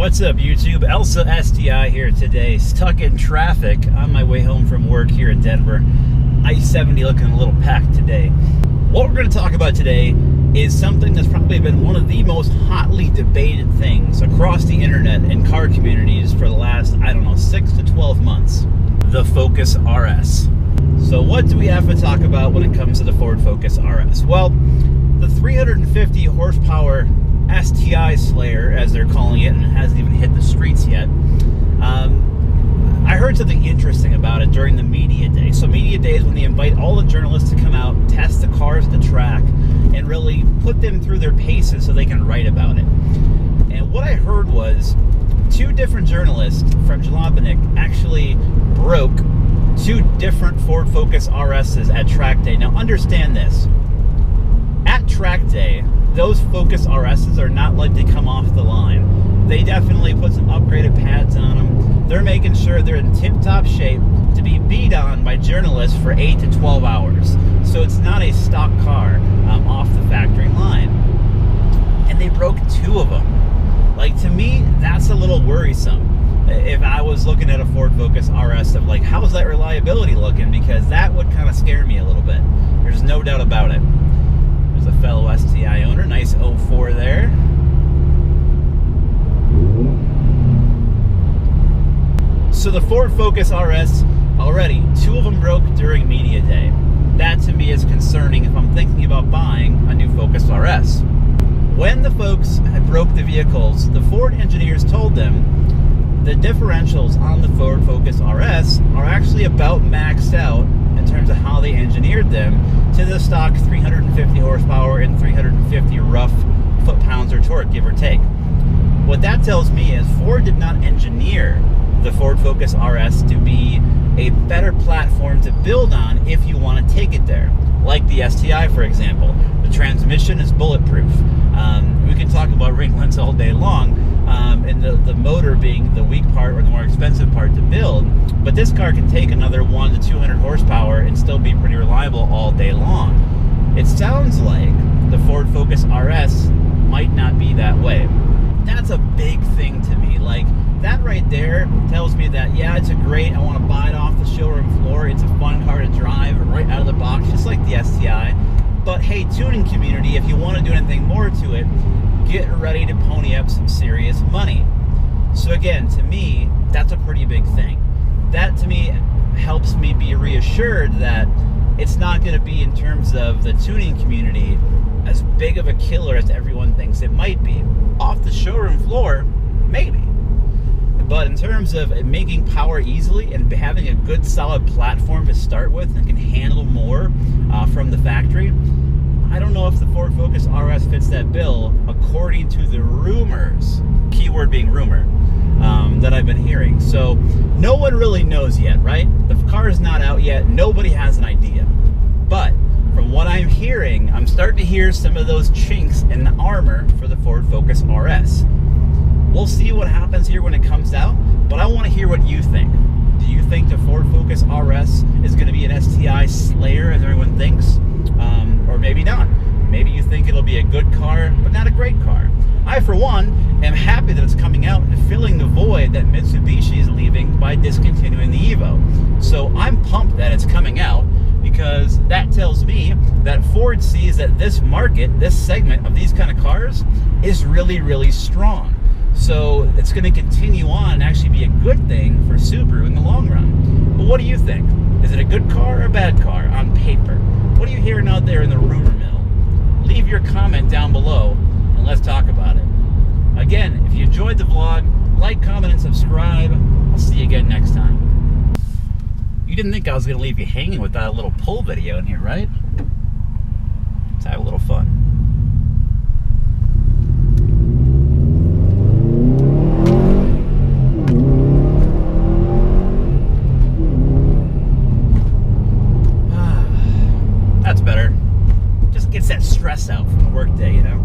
What's up, YouTube? Elsa STi here today, stuck in traffic on my way home from work here in Denver. I-70 looking a little packed today. What we're going to talk about today is something that's probably been one of the most hotly debated things across the internet and car communities for the last, 6 to 12 months. The Focus RS. So what do we have to talk about when it comes to the Ford Focus RS? Well, the 350 horsepower STi Slayer, as they're calling it, and it hasn't even hit the streets yet. I heard something interesting about it during the media day. So media day is when they invite all the journalists to come out, test the cars at the track, and really put them through their paces so they can write about it. And what I heard was two different journalists from Jalopnik actually broke two different Ford Focus RSs at track day. Now understand this. At track day, those Focus RSs are not like they come off the line. They definitely put some upgraded pads on them. They're making sure they're in tip-top shape to be beat on by journalists for 8 to 12 hours. So it's not a stock car off the factory line. And they broke two of them. Like, to me, that's a little worrisome. If I was looking at a Ford Focus RS of like, how's that reliability looking? Because that would kind of scare me a little bit. There's no doubt about it. There's a fellow STi owner, nice 04 there. So the Ford Focus RS, already, two of them broke during media day. That to me is concerning if I'm thinking about buying a new Focus RS. When the folks broke the vehicles, the Ford engineers told them the differentials on the Ford Focus RS are actually about maxed out in terms of how they engineered them to the stock 350 horsepower and 350 rough foot-pounds or torque, give or take. What that tells me is Ford did not engineer the Ford Focus RS to be a better platform to build on if you want to take it there. Like the STi, for example. The transmission is bulletproof. We can talk about ringlets all day long, and the motor being the weak part or the more expensive part to build, but this car can take another 1 to 200 horsepower and still be pretty reliable all day long. It sounds like the Ford Focus RS might not be that way. That's a big thing to me. Like, that right there tells me that, yeah, it's a great, I want to buy it off the showroom floor. It's a fun car to drive right out of the box, just like the STi. But hey, tuning community, if you want to do anything more to it, get ready to pony up some serious money. So again, to me, that's a pretty big thing. That to me helps me be reassured that it's not going to be, in terms of the tuning community, as big of a killer as everyone thinks it might be. Off the showroom floor, maybe. But in terms of making power easily and having a good solid platform to start with and can handle more from the factory, I don't know if the Ford Focus RS fits that bill according to the rumors, keyword being rumor, that I've been hearing. So no one really knows yet, right? The car is not out yet. Nobody has an idea. But from what I'm hearing, I'm starting to hear some of those chinks in the armor for the Ford Focus RS. We'll see what happens here when it comes out, but I want to hear what you think. Do you think the Ford Focus RS is going to be an STi Slayer, as everyone thinks? Or maybe not. Maybe you think it'll be a good car, but not a great car. I, for one, am happy that it's coming out and filling the void that Mitsubishi is leaving by discontinuing the Evo. So I'm pumped that it's coming out, because that tells me that Ford sees that this market, this segment of these kind of cars, is really, really strong. So it's going to continue on and actually be a good thing for Subaru in the long run. But what do you think? Is it a good car or a bad car on paper? What are you hearing out there in the rumor mill? Leave your comment down below and let's talk about it. Again, if you enjoyed the vlog, like, comment, and subscribe. I'll see you again next time. You didn't think I was going to leave you hanging with that little pull video in here, right? Let's have a little fun. That's better. Just gets that stress out from the work day, you know?